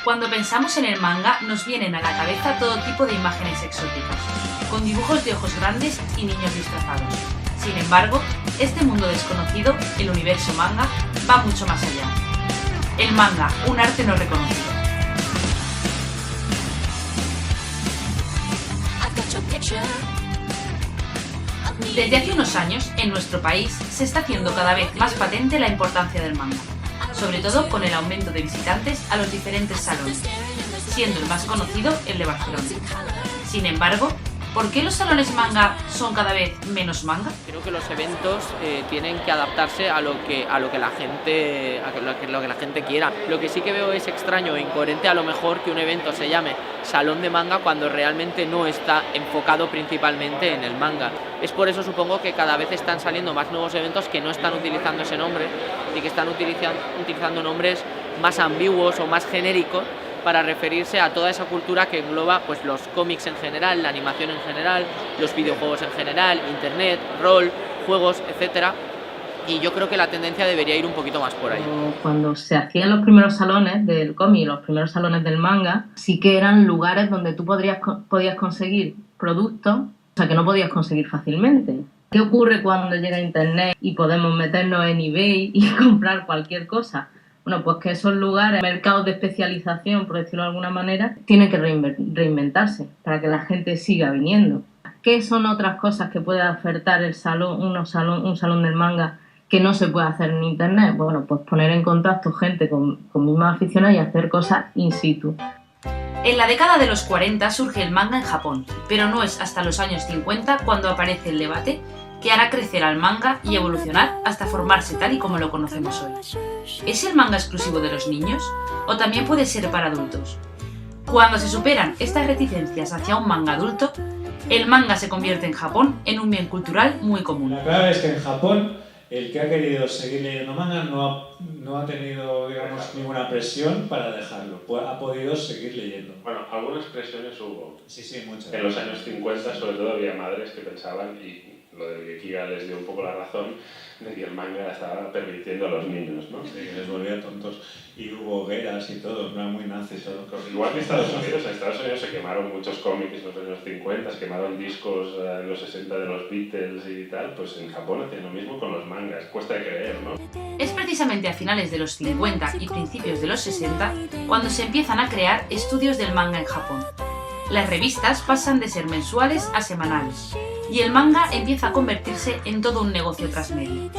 Cuando pensamos en el manga, nos vienen a la cabeza todo tipo de imágenes exóticas, con dibujos de ojos grandes y niños disfrazados. Sin embargo, este mundo desconocido, el universo manga, va mucho más allá. El manga, un arte no reconocido. Desde hace unos años, en nuestro país, se está haciendo cada vez más patente la importancia del manga, sobre todo con el aumento de visitantes a los diferentes salones, siendo el más conocido el de Barcelona. Sin embargo, ¿por qué los salones manga son cada vez menos manga? Creo que los eventos tienen que adaptarse a lo que la gente quiera. Lo que sí que veo es extraño e incoherente a lo mejor que un evento se llame Salón de Manga cuando realmente no está enfocado principalmente en el manga. Es por eso supongo que cada vez están saliendo más nuevos eventos que no están utilizando ese nombre y que están utilizando nombres más ambiguos o más genéricos para referirse a toda esa cultura que engloba pues, los cómics en general, la animación en general, los videojuegos en general, internet, rol, juegos, etc. Y yo creo que la tendencia debería ir un poquito más por ahí. Cuando se hacían los primeros salones del cómic, los primeros salones del manga, sí que eran lugares donde tú podías conseguir productos, o sea, que no podías conseguir fácilmente. ¿Qué ocurre cuando llega Internet y podemos meternos en eBay y comprar cualquier cosa? Bueno, pues que esos lugares, mercados de especialización, por decirlo de alguna manera, tienen que reinventarse para que la gente siga viniendo. ¿Qué son otras cosas que puede ofertar un salón del manga que no se puede hacer en Internet? Bueno, pues poner en contacto gente con mismas aficiones y hacer cosas in situ. En la década de los 40 surge el manga en Japón, pero no es hasta los años 50 cuando aparece el debate que hará crecer al manga y evolucionar hasta formarse tal y como lo conocemos hoy. ¿Es el manga exclusivo de los niños? ¿O también puede ser para adultos? Cuando se superan estas reticencias hacia un manga adulto, el manga se convierte en Japón en un bien cultural muy común. La clave es que en Japón el que ha querido seguir leyendo manga no ha tenido, digamos, ninguna presión para dejarlo. Ha podido seguir leyendo. Bueno, algunas presiones hubo. Sí, muchas. En los años 50 sobre todo había madres que pensaban, y lo de Gekiga les dio un poco la razón, de que el manga estaba permitiendo a los niños, ¿no? Sí, que les volvía tontos. Y hubo hogueras y todo, era muy nazi todo. Igual que en Estados Unidos se quemaron muchos cómics en los años 50, se quemaron discos en los 60 de los Beatles y tal, pues en Japón hacen lo mismo con los mangas, cuesta de creer, ¿no? Es precisamente a finales de los 50 y principios de los 60 cuando se empiezan a crear estudios del manga en Japón. Las revistas pasan de ser mensuales a semanales, y el manga empieza a convertirse en todo un negocio transmedia.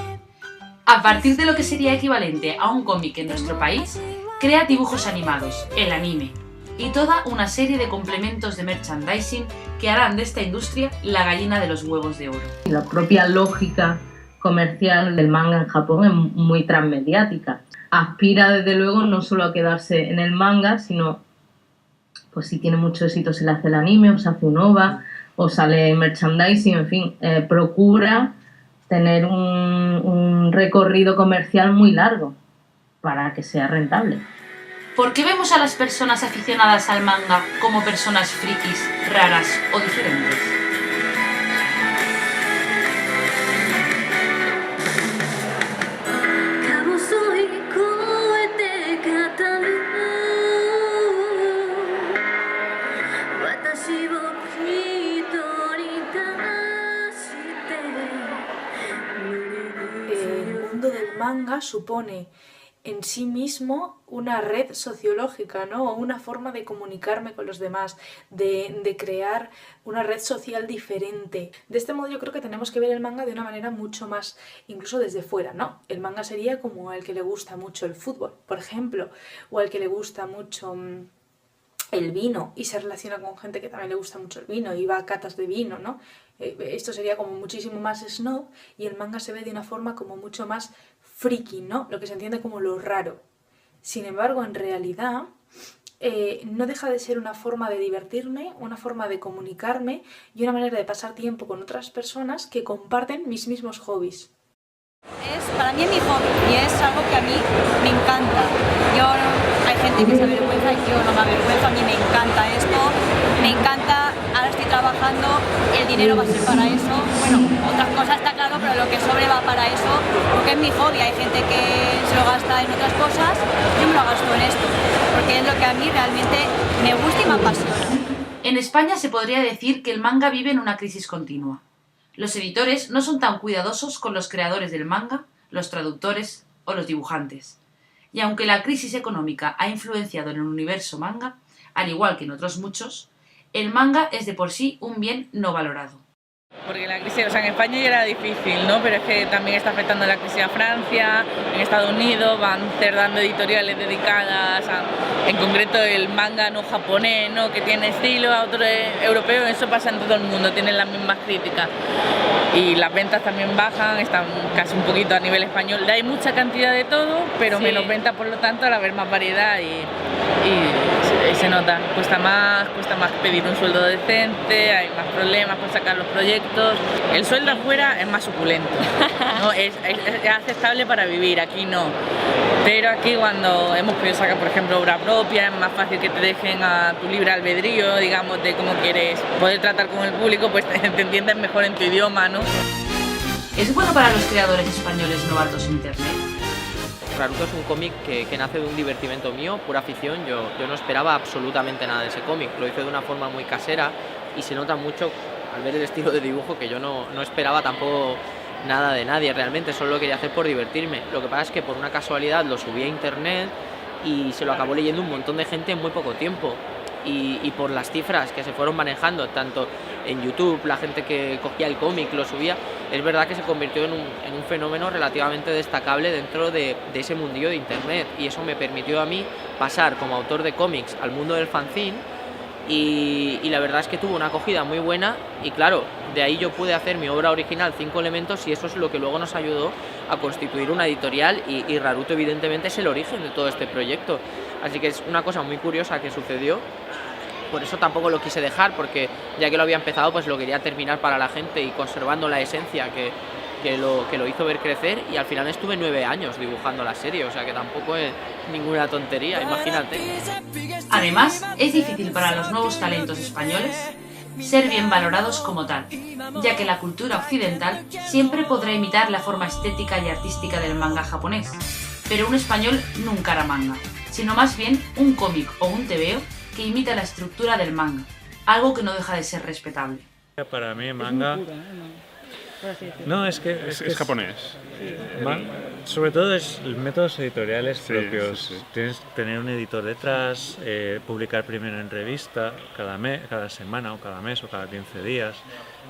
A partir de lo que sería equivalente a un cómic en nuestro país, crea dibujos animados, el anime, y toda una serie de complementos de merchandising que harán de esta industria la gallina de los huevos de oro. La propia lógica comercial del manga en Japón es muy transmediática. Aspira desde luego no solo a quedarse en el manga, sino pues si tiene mucho éxito se le hace el anime o se hace un OVA o sale merchandising, en fin, procura tener un recorrido comercial muy largo para que sea rentable. ¿Por qué vemos a las personas aficionadas al manga como personas frikis, raras o diferentes? El mundo del manga supone en sí mismo una red sociológica, ¿no? O una forma de comunicarme con los demás, de crear una red social diferente. De este modo yo creo que tenemos que ver el manga de una manera mucho más, incluso desde fuera, ¿no? El manga sería como al que le gusta mucho el fútbol, por ejemplo, o al que le gusta mucho el vino y se relaciona con gente que también le gusta mucho el vino y va a catas de vino, ¿no? Esto sería como muchísimo más snob y el manga se ve de una forma como mucho más friki, ¿no? Lo que se entiende como lo raro. Sin embargo, en realidad, no deja de ser una forma de divertirme, una forma de comunicarme y una manera de pasar tiempo con otras personas que comparten mis mismos hobbies. Para mí es mi hobby y es algo que a mí me encanta. Hay gente que se avergüenza y yo no me avergüenzo, a mí me encanta esto, me encanta, ahora estoy trabajando, el dinero va a ser para eso, bueno, otras cosas está claro, pero lo que sobre va para eso, porque es mi hobby, hay gente que se lo gasta gasta en otras cosas, yo me lo gasto en esto, porque es lo que a mí realmente me gusta y me apasiona. En España se podría decir que el manga vive en una crisis continua. Los editores no son tan cuidadosos con los creadores del manga, los traductores o los dibujantes. Y aunque la crisis económica ha influenciado en el universo manga, al igual que en otros muchos, el manga es de por sí un bien no valorado. Porque la crisis, o sea, en España ya era difícil, ¿no? Pero es que también está afectando la crisis a Francia, en Estados Unidos van cerrando editoriales dedicadas a, en concreto el manga no japonés, ¿no? Que tiene estilo, a otro europeo, eso pasa en todo el mundo, tienen las mismas críticas. Y las ventas también bajan, están casi un poquito a nivel español. Hay mucha cantidad de todo, pero menos ventas, por lo tanto, al haber más variedad y se nota, cuesta más pedir un sueldo decente, hay más problemas para sacar los proyectos. El sueldo afuera es más suculento, ¿no? es aceptable para vivir, aquí no. Pero aquí cuando hemos podido sacar, por ejemplo, obra propia, es más fácil que te dejen a tu libre albedrío, digamos, de cómo quieres poder tratar con el público, pues te entienden mejor en tu idioma, ¿no? ¿Es bueno para los creadores españoles novatos en Internet? Raruto es un cómic que nace de un divertimento mío, pura afición. Yo no esperaba absolutamente nada de ese cómic, lo hice de una forma muy casera y se nota mucho al ver el estilo de dibujo que yo no esperaba tampoco nada de nadie realmente, solo lo quería hacer por divertirme. Lo que pasa es que por una casualidad lo subí a internet y se lo acabó leyendo un montón de gente en muy poco tiempo. Y por las cifras que se fueron manejando, tanto en YouTube, la gente que cogía el cómic, lo subía, es verdad que se convirtió en un fenómeno relativamente destacable dentro de ese mundillo de internet, y eso me permitió a mí pasar como autor de cómics al mundo del fanzine, y la verdad es que tuvo una acogida muy buena, y claro, de ahí yo pude hacer mi obra original 5 elementos, y eso es lo que luego nos ayudó a constituir una editorial, y Raruto evidentemente es el origen de todo este proyecto, así que es una cosa muy curiosa que sucedió. Por eso tampoco lo quise dejar, porque ya que lo había empezado, pues lo quería terminar para la gente y conservando la esencia que lo hizo ver crecer, y al final estuve 9 años dibujando la serie, o sea que tampoco es ninguna tontería, imagínate. Además, es difícil para los nuevos talentos españoles ser bien valorados como tal, ya que la cultura occidental siempre podrá imitar la forma estética y artística del manga japonés, pero un español nunca hará manga, sino más bien un cómic o un tebeo que imita la estructura del manga, algo que no deja de ser respetable. Para mí manga... No, es japonés. Sobre todo es métodos editoriales propios. Sí. Tienes que tener un editor detrás, publicar primero en revista, cada semana o cada mes o cada 15 días.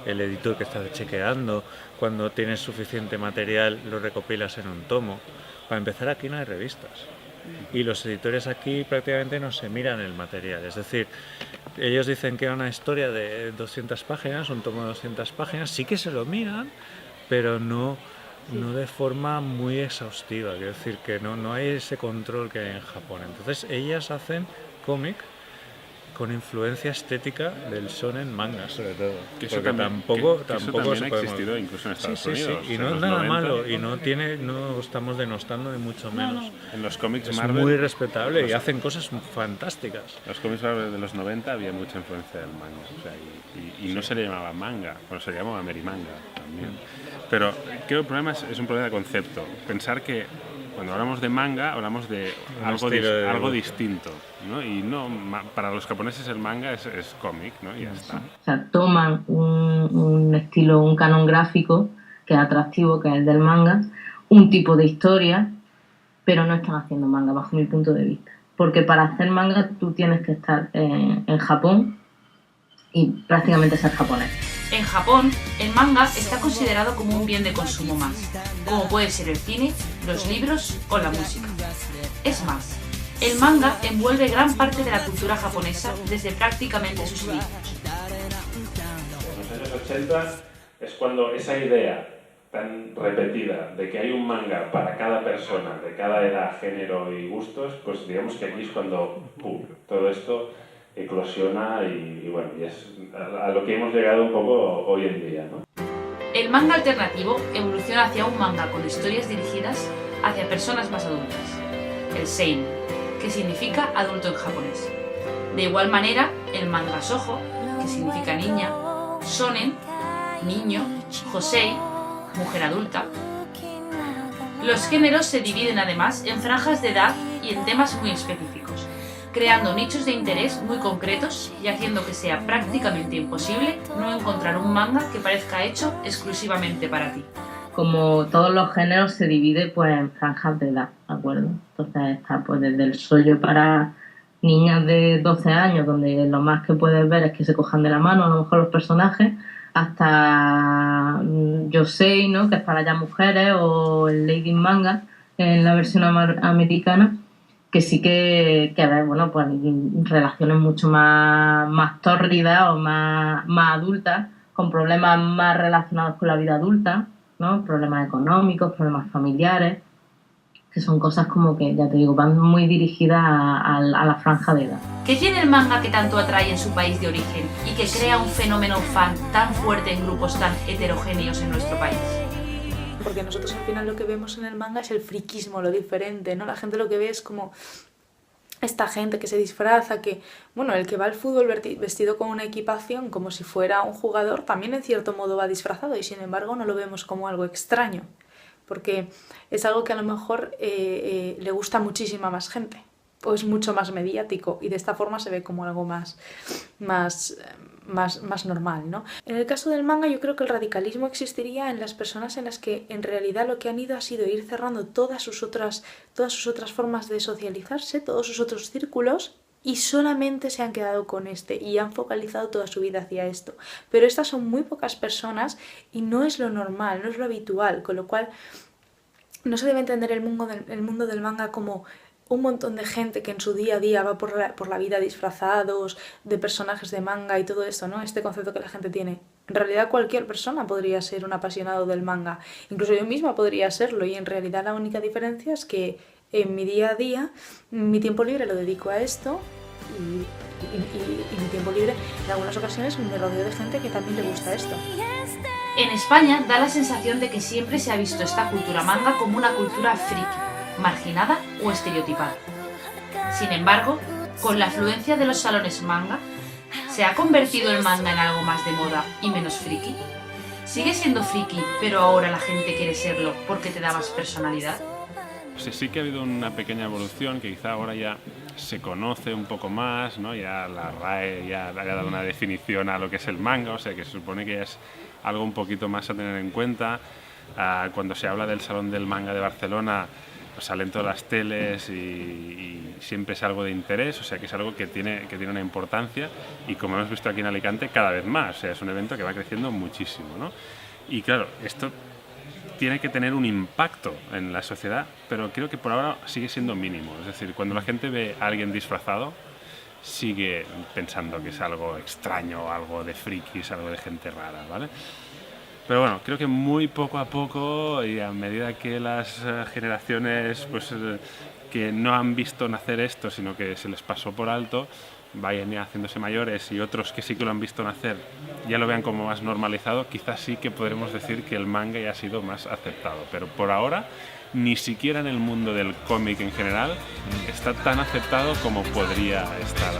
El editor que está chequeando, cuando tienes suficiente material lo recopilas en un tomo. Para empezar, aquí no hay revistas. Y los editores aquí prácticamente no se miran el material, es decir, ellos dicen que es una historia de 200 páginas, un tomo de 200 páginas, sí que se lo miran, pero no de forma muy exhaustiva, quiero decir que no hay ese control que hay en Japón. Entonces ellas hacen cómic con influencia estética del shonen manga, sobre todo. Que eso porque también, tampoco ha existido incluso en Estados Unidos. Y no es nada malo, y no estamos denostando ni mucho menos. En los cómics es Marvel, muy respetable y hacen cosas fantásticas. Los cómics Marvel de los 90 había mucha influencia del manga, o sea, y no se le llamaba manga, bueno, se le llamaba merimanga también. Pero creo que el problema es un problema de concepto. Pensar que cuando hablamos de manga, hablamos de algo distinto, ¿no? Y no, para los japoneses el manga es cómic, ¿no? Y ya está. O sea, toman un estilo, un canon gráfico que es atractivo, que es el del manga, un tipo de historia, pero no están haciendo manga, bajo mi punto de vista. Porque para hacer manga tú tienes que estar en Japón y prácticamente ser japonés. En Japón, el manga está considerado como un bien de consumo más, como puede ser el cine, los libros o la música. Es más, el manga envuelve gran parte de la cultura japonesa desde prácticamente sus inicios. En los años 80 es cuando esa idea tan repetida de que hay un manga para cada persona, de cada edad, género y gustos, pues digamos que aquí es cuando ¡pum!, todo esto eclosiona y bueno, y es a lo que hemos llegado un poco hoy en día, ¿no? El manga alternativo evoluciona hacia un manga con historias dirigidas hacia personas más adultas, el seinen, que significa adulto en japonés. De igual manera, el manga shoujo, que significa niña, shonen, niño, josei, mujer adulta. Los géneros se dividen además en franjas de edad y en temas muy específicos, creando nichos de interés muy concretos y haciendo que sea prácticamente imposible no encontrar un manga que parezca hecho exclusivamente para ti. Como todos los géneros se divide pues en franjas de edad, ¿de acuerdo? Entonces está pues desde el shoujo para niñas de 12 años, donde lo más que puedes ver es que se cojan de la mano a lo mejor los personajes, hasta Yosei, ¿no? Que es para ya mujeres, o el Lady Manga en la versión americana, que sí que ver, bueno, pues relaciones mucho más tórridas o más adultas, con problemas más relacionados con la vida adulta, ¿no? Problemas económicos, problemas familiares, que son cosas como que, ya te digo, van muy dirigidas a la franja de edad. ¿Qué tiene el manga que tanto atrae en su país de origen y que crea un fenómeno fan tan fuerte en grupos tan heterogéneos en nuestro país? Porque nosotros al final lo que vemos en el manga es el friquismo, lo diferente, ¿no? La gente lo que ve es como esta gente que se disfraza, que, bueno, el que va al fútbol vestido con una equipación como si fuera un jugador, también en cierto modo va disfrazado y sin embargo no lo vemos como algo extraño, porque es algo que a lo mejor le gusta a muchísima más gente, o es mucho más mediático y de esta forma se ve como algo más normal, ¿no? En el caso del manga yo creo que el radicalismo existiría en las personas en las que en realidad lo que han ido ha sido ir cerrando todas sus otras formas de socializarse, todos sus otros círculos, y solamente se han quedado con este y han focalizado toda su vida hacia esto. Pero estas son muy pocas personas y no es lo normal, no es lo habitual, con lo cual no se debe entender el mundo del manga como un montón de gente que en su día a día va por la vida disfrazados de personajes de manga y todo esto, ¿no? Este concepto que la gente tiene. En realidad cualquier persona podría ser un apasionado del manga, incluso yo misma podría serlo, y en realidad la única diferencia es que en mi día a día, mi tiempo libre lo dedico a esto y mi tiempo libre en algunas ocasiones me rodeo de gente que también le gusta esto. En España da la sensación de que siempre se ha visto esta cultura manga como una cultura friki, marginada o estereotipada. Sin embargo, con la afluencia de los salones manga, ¿se ha convertido el manga en algo más de moda y menos friki? ¿Sigue siendo friki, pero ahora la gente quiere serlo porque te da más personalidad? Sí que ha habido una pequeña evolución que quizá ahora ya se conoce un poco más, ¿no? Ya la RAE ya ha dado una definición a lo que es el manga, o sea que se supone que ya es algo un poquito más a tener en cuenta. Cuando se habla del Salón del Manga de Barcelona, pues salen todas las teles y siempre es algo de interés, o sea que es algo que tiene una importancia, y como hemos visto aquí en Alicante, cada vez más, o sea, es un evento que va creciendo muchísimo, ¿no? Y claro, esto tiene que tener un impacto en la sociedad, pero creo que por ahora sigue siendo mínimo. Es decir, cuando la gente ve a alguien disfrazado, sigue pensando que es algo extraño, algo de frikis, algo de gente rara, ¿vale? Pero bueno, creo que muy poco a poco, y a medida que las generaciones pues, que no han visto nacer esto, sino que se les pasó por alto, vayan ya haciéndose mayores, y otros que sí que lo han visto nacer ya lo vean como más normalizado, quizás sí que podremos decir que el manga ya ha sido más aceptado. Pero por ahora, ni siquiera en el mundo del cómic en general está tan aceptado como podría estar.